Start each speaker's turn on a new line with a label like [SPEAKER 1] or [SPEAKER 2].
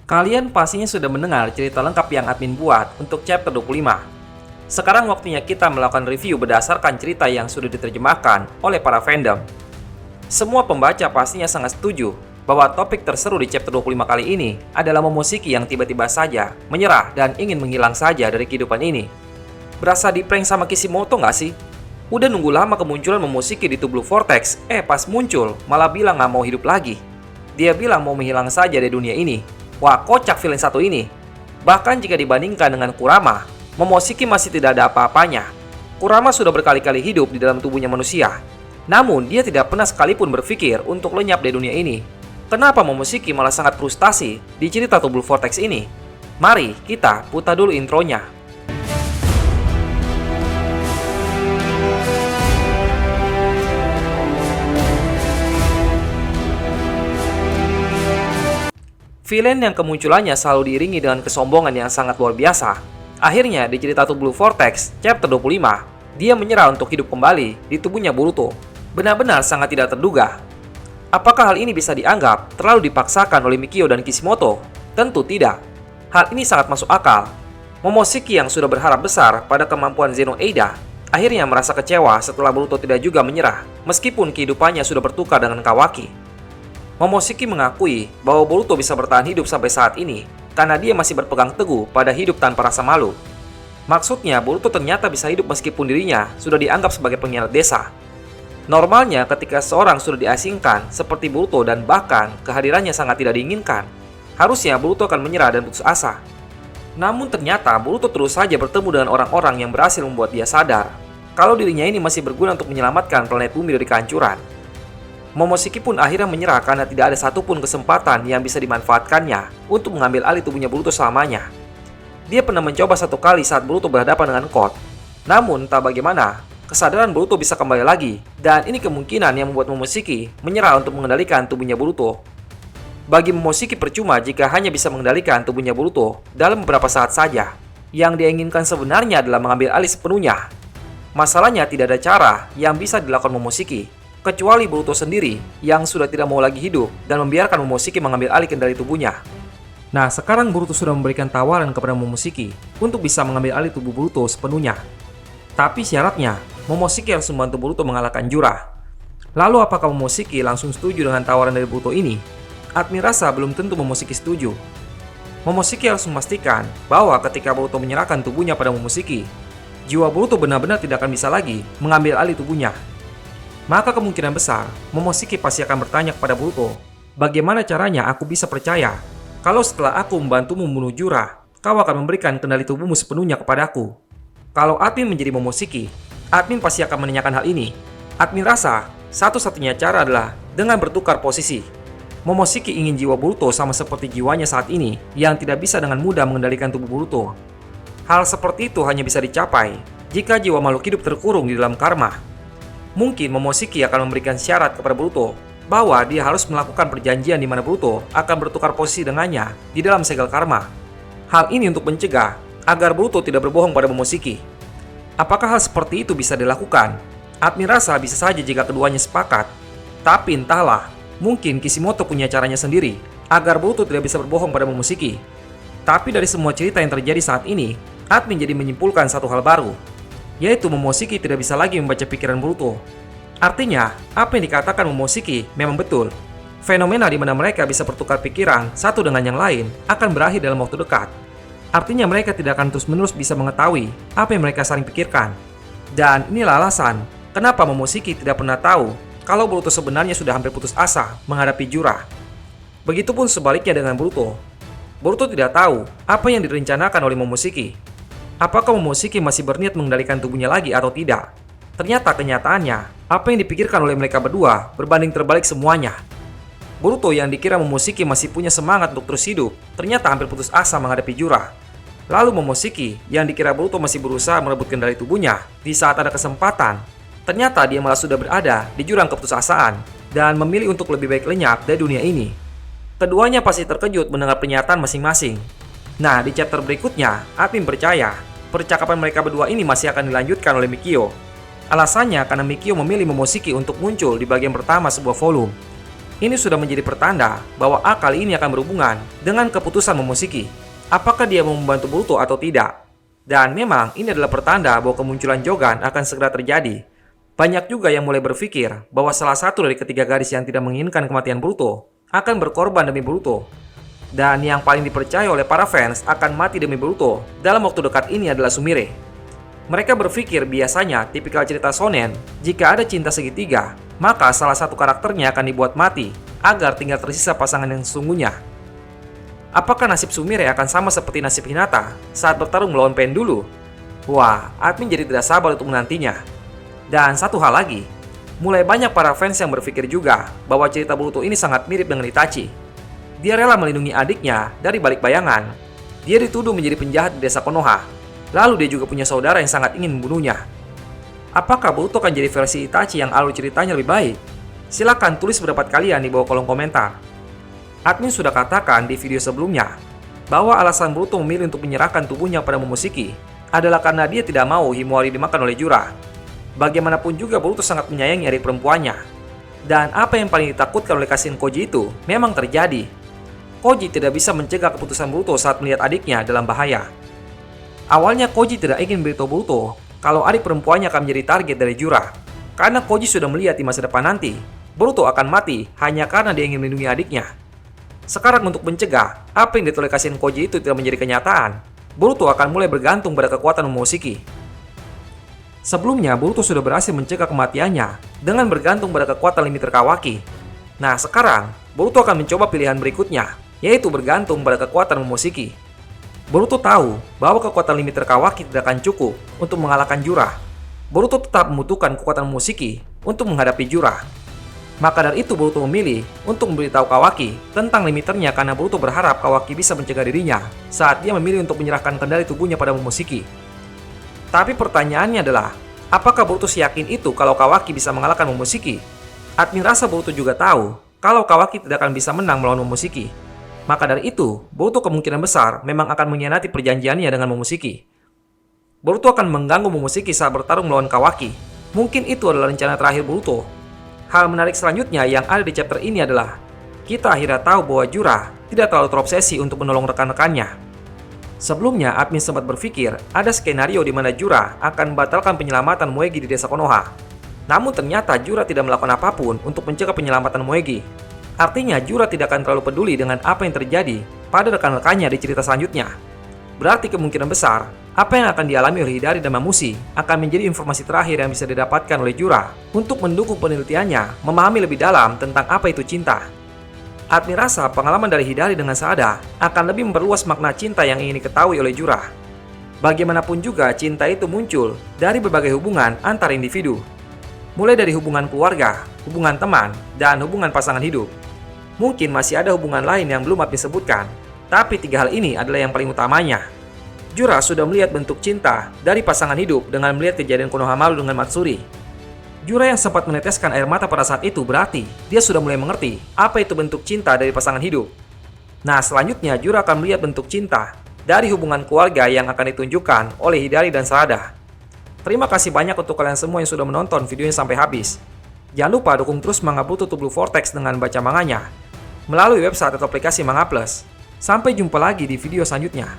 [SPEAKER 1] Kalian pastinya sudah mendengar cerita lengkap yang admin buat untuk chapter 25. Sekarang waktunya kita melakukan review berdasarkan cerita yang sudah diterjemahkan oleh para fandom. Semua pembaca pastinya sangat setuju bahwa topik terseru di chapter 25 kali ini adalah Momoshiki yang tiba-tiba saja menyerah dan ingin menghilang saja dari kehidupan ini. Berasa di prank sama Kishimoto nggak sih? Udah nunggu lama kemunculan Momoshiki di tubuh Vortex, pas muncul malah bilang nggak mau hidup lagi. Dia bilang mau menghilang saja dari dunia ini. Wah, kocak villain satu ini. Bahkan jika dibandingkan dengan Kurama, Momoshiki masih tidak ada apa-apanya. Kurama sudah berkali-kali hidup di dalam tubuhnya manusia. Namun, dia tidak pernah sekalipun berpikir untuk lenyap dari dunia ini. Kenapa Momoshiki malah sangat frustasi di cerita tubuh Vortex ini? Mari kita putar dulu intronya. Villain yang kemunculannya selalu diiringi dengan kesombongan yang sangat luar biasa. Akhirnya di cerita tubuh Vortex, chapter 25, dia menyerah untuk hidup kembali di tubuhnya Boruto. Benar-benar sangat tidak terduga. Apakah hal ini bisa dianggap terlalu dipaksakan oleh Mikio dan Kishimoto? Tentu tidak. Hal ini sangat masuk akal. Momoshiki yang sudah berharap besar pada kemampuan Zeno Eida, akhirnya merasa kecewa setelah Boruto tidak juga menyerah, meskipun kehidupannya sudah bertukar dengan Kawaki. Momoshiki mengakui bahwa Boruto bisa bertahan hidup sampai saat ini karena dia masih berpegang teguh pada hidup tanpa rasa malu. Maksudnya, Boruto ternyata bisa hidup meskipun dirinya sudah dianggap sebagai pengkhianat desa. Normalnya, ketika seorang sudah diasingkan seperti Boruto dan bahkan kehadirannya sangat tidak diinginkan, harusnya Boruto akan menyerah dan putus asa. Namun ternyata Boruto terus saja bertemu dengan orang-orang yang berhasil membuat dia sadar kalau dirinya ini masih berguna untuk menyelamatkan planet bumi dari kehancuran. Momoshiki pun akhirnya menyerah karena tidak ada satupun kesempatan yang bisa dimanfaatkannya untuk mengambil alih tubuhnya Boruto selamanya. Dia pernah mencoba satu kali saat Boruto berhadapan dengan Code. Namun, tak bagaimana, kesadaran Boruto bisa kembali lagi, dan ini kemungkinan yang membuat Momoshiki menyerah untuk mengendalikan tubuhnya Boruto. Bagi Momoshiki percuma jika hanya bisa mengendalikan tubuhnya Boruto dalam beberapa saat saja. Yang dia inginkan sebenarnya adalah mengambil alih sepenuhnya. Masalahnya tidak ada cara yang bisa dilakukan Momoshiki, kecuali Boruto sendiri yang sudah tidak mau lagi hidup dan membiarkan Momoshiki mengambil alih kendali tubuhnya. Nah, sekarang Boruto sudah memberikan tawaran kepada Momoshiki untuk bisa mengambil alih tubuh Boruto sepenuhnya. Tapi syaratnya, Momoshiki harus membantu Boruto mengalahkan Jura. Lalu apakah Momoshiki langsung setuju dengan tawaran dari Boruto ini? Admin rasa belum tentu Momoshiki setuju. Momoshiki harus memastikan bahwa ketika Boruto menyerahkan tubuhnya pada Momoshiki, jiwa Boruto benar-benar tidak akan bisa lagi mengambil alih tubuhnya. Maka kemungkinan besar, Momoshiki pasti akan bertanya kepada Boruto, bagaimana caranya aku bisa percaya kalau setelah aku membantumu membunuh Jura, kau akan memberikan kendali tubuhmu sepenuhnya kepadaku? Kalau admin menjadi Momoshiki, admin pasti akan menanyakan hal ini. Admin rasa, satu-satunya cara adalah dengan bertukar posisi. Momoshiki ingin jiwa Boruto sama seperti jiwanya saat ini, yang tidak bisa dengan mudah mengendalikan tubuh Boruto. Hal seperti itu hanya bisa dicapai jika jiwa makhluk hidup terkurung di dalam karma. Mungkin Momoshiki akan memberikan syarat kepada Boruto bahwa dia harus melakukan perjanjian di mana Boruto akan bertukar posisi dengannya di dalam segel karma. Hal ini untuk mencegah agar Boruto tidak berbohong pada Momoshiki. Apakah hal seperti itu bisa dilakukan? Admin rasa bisa saja jika keduanya sepakat. Tapi entahlah, mungkin Kishimoto punya caranya sendiri agar Boruto tidak bisa berbohong pada Momoshiki. Tapi dari semua cerita yang terjadi saat ini, admin jadi menyimpulkan satu hal baru, yaitu Momoshiki tidak bisa lagi membaca pikiran Boruto. Artinya, apa yang dikatakan Momoshiki memang betul. Fenomena di mana mereka bisa bertukar pikiran satu dengan yang lain akan berakhir dalam waktu dekat. Artinya mereka tidak akan terus-menerus bisa mengetahui apa yang mereka saling pikirkan. Dan inilah alasan kenapa Momoshiki tidak pernah tahu kalau Boruto sebenarnya sudah hampir putus asa menghadapi Jura. Begitupun sebaliknya dengan Boruto. Boruto tidak tahu apa yang direncanakan oleh Momoshiki. Apakah Momoshiki masih berniat mengendalikan tubuhnya lagi atau tidak? Ternyata kenyataannya, apa yang dipikirkan oleh mereka berdua berbanding terbalik semuanya. Boruto yang dikira Momoshiki masih punya semangat untuk terus hidup, ternyata hampir putus asa menghadapi Jura. Lalu Momoshiki yang dikira Boruto masih berusaha merebut kendali tubuhnya di saat ada kesempatan, ternyata dia malah sudah berada di jurang keputusasaan dan memilih untuk lebih baik lenyap dari dunia ini. Keduanya pasti terkejut mendengar pernyataan masing-masing. Nah, di chapter berikutnya, admin percaya percakapan mereka berdua ini masih akan dilanjutkan oleh Mikio. Alasannya karena Mikio memilih Momoshiki untuk muncul di bagian pertama sebuah volume. Ini sudah menjadi pertanda bahwa A kali ini akan berhubungan dengan keputusan Momoshiki. Apakah dia mau membantu Boruto atau tidak? Dan memang ini adalah pertanda bahwa kemunculan Jogan akan segera terjadi. Banyak juga yang mulai berpikir bahwa salah satu dari ketiga gadis yang tidak menginginkan kematian Boruto akan berkorban demi Boruto. Dan yang paling dipercaya oleh para fans akan mati demi Boruto dalam waktu dekat ini adalah Sumire. Mereka berpikir biasanya tipikal cerita shonen, jika ada cinta segitiga, maka salah satu karakternya akan dibuat mati agar tinggal tersisa pasangan yang sesungguhnya. Apakah nasib Sumire akan sama seperti nasib Hinata saat bertarung melawan Pain dulu? Wah, admin jadi tidak sabar untuk menantinya. Dan satu hal lagi, mulai banyak para fans yang berpikir juga bahwa cerita Boruto ini sangat mirip dengan Itachi. Dia rela melindungi adiknya dari balik bayangan. Dia dituduh menjadi penjahat di desa Konoha. Lalu dia juga punya saudara yang sangat ingin membunuhnya. Apakah Boruto akan jadi versi Itachi yang alur ceritanya lebih baik? Silahkan tulis pendapat kalian di bawah kolom komentar. Admin sudah katakan di video sebelumnya bahwa alasan Boruto memilih untuk menyerahkan tubuhnya pada Momoshiki adalah karena dia tidak mau Himawari dimakan oleh Jura. Bagaimanapun juga Boruto sangat menyayangi adik perempuannya. Dan apa yang paling ditakutkan oleh Kashin Koji itu memang terjadi. Koji tidak bisa mencegah keputusan Boruto saat melihat adiknya dalam bahaya. Awalnya Koji tidak ingin beritahu Boruto kalau adik perempuannya akan menjadi target dari Jura. Karena Koji sudah melihat di masa depan nanti, Boruto akan mati hanya karena dia ingin melindungi adiknya. Sekarang untuk mencegah apa yang ditulis Kashin Koji itu tidak menjadi kenyataan, Boruto akan mulai bergantung pada kekuatan Momoshiki. Sebelumnya, Boruto sudah berhasil mencegah kematiannya dengan bergantung pada kekuatan limiter Kawaki. Nah, sekarang Boruto akan mencoba pilihan berikutnya, yaitu bergantung pada kekuatan Momoshiki. Boruto tahu bahwa kekuatan limiter Kawaki tidak akan cukup untuk mengalahkan Jura. Boruto tetap membutuhkan kekuatan Momoshiki untuk menghadapi Jura. Maka dari itu Boruto memilih untuk memberitahu Kawaki tentang limiternya karena Boruto berharap Kawaki bisa mencegah dirinya saat dia memilih untuk menyerahkan kendali tubuhnya pada Momoshiki. Tapi pertanyaannya adalah, apakah Boruto yakin itu kalau Kawaki bisa mengalahkan Momoshiki? Admin rasa Boruto juga tahu kalau Kawaki tidak akan bisa menang melawan Momoshiki. Maka dari itu, Boruto kemungkinan besar memang akan mengkhianati perjanjiannya dengan Momoshiki. Boruto akan mengganggu Momoshiki saat bertarung melawan Kawaki. Mungkin itu adalah rencana terakhir Boruto. Hal menarik selanjutnya yang ada di chapter ini adalah, kita akhirnya tahu bahwa Jura tidak terlalu terobsesi untuk menolong rekan-rekannya. Sebelumnya, admin sempat berpikir ada skenario di mana Jura akan membatalkan penyelamatan Moegi di desa Konoha. Namun ternyata Jura tidak melakukan apapun untuk mencegah penyelamatan Moegi. Artinya Jura tidak akan terlalu peduli dengan apa yang terjadi pada rekan-rekannya di cerita selanjutnya. Berarti kemungkinan besar, apa yang akan dialami oleh Hidari dan Mamushi akan menjadi informasi terakhir yang bisa didapatkan oleh Jura untuk mendukung penelitiannya memahami lebih dalam tentang apa itu cinta. Admin rasa pengalaman dari Hidari dengan Saada akan lebih memperluas makna cinta yang ingin diketahui oleh Jura. Bagaimanapun juga cinta itu muncul dari berbagai hubungan antar individu. Mulai dari hubungan keluarga, hubungan teman, dan hubungan pasangan hidup. Mungkin masih ada hubungan lain yang belum admin sebutkan, tapi tiga hal ini adalah yang paling utamanya. Jura sudah melihat bentuk cinta dari pasangan hidup dengan melihat kejadian Konohamaru dengan Matsuri. Jura yang sempat meneteskan air mata pada saat itu berarti dia sudah mulai mengerti apa itu bentuk cinta dari pasangan hidup. Nah, selanjutnya Jura akan melihat bentuk cinta dari hubungan keluarga yang akan ditunjukkan oleh Hidari dan Saada. Terima kasih banyak untuk kalian semua yang sudah menonton videonya sampai habis. Jangan lupa dukung terus manga Boruto to Blue Vortex dengan baca manganya melalui website atau aplikasi Manga Plus. Sampai jumpa lagi di video selanjutnya.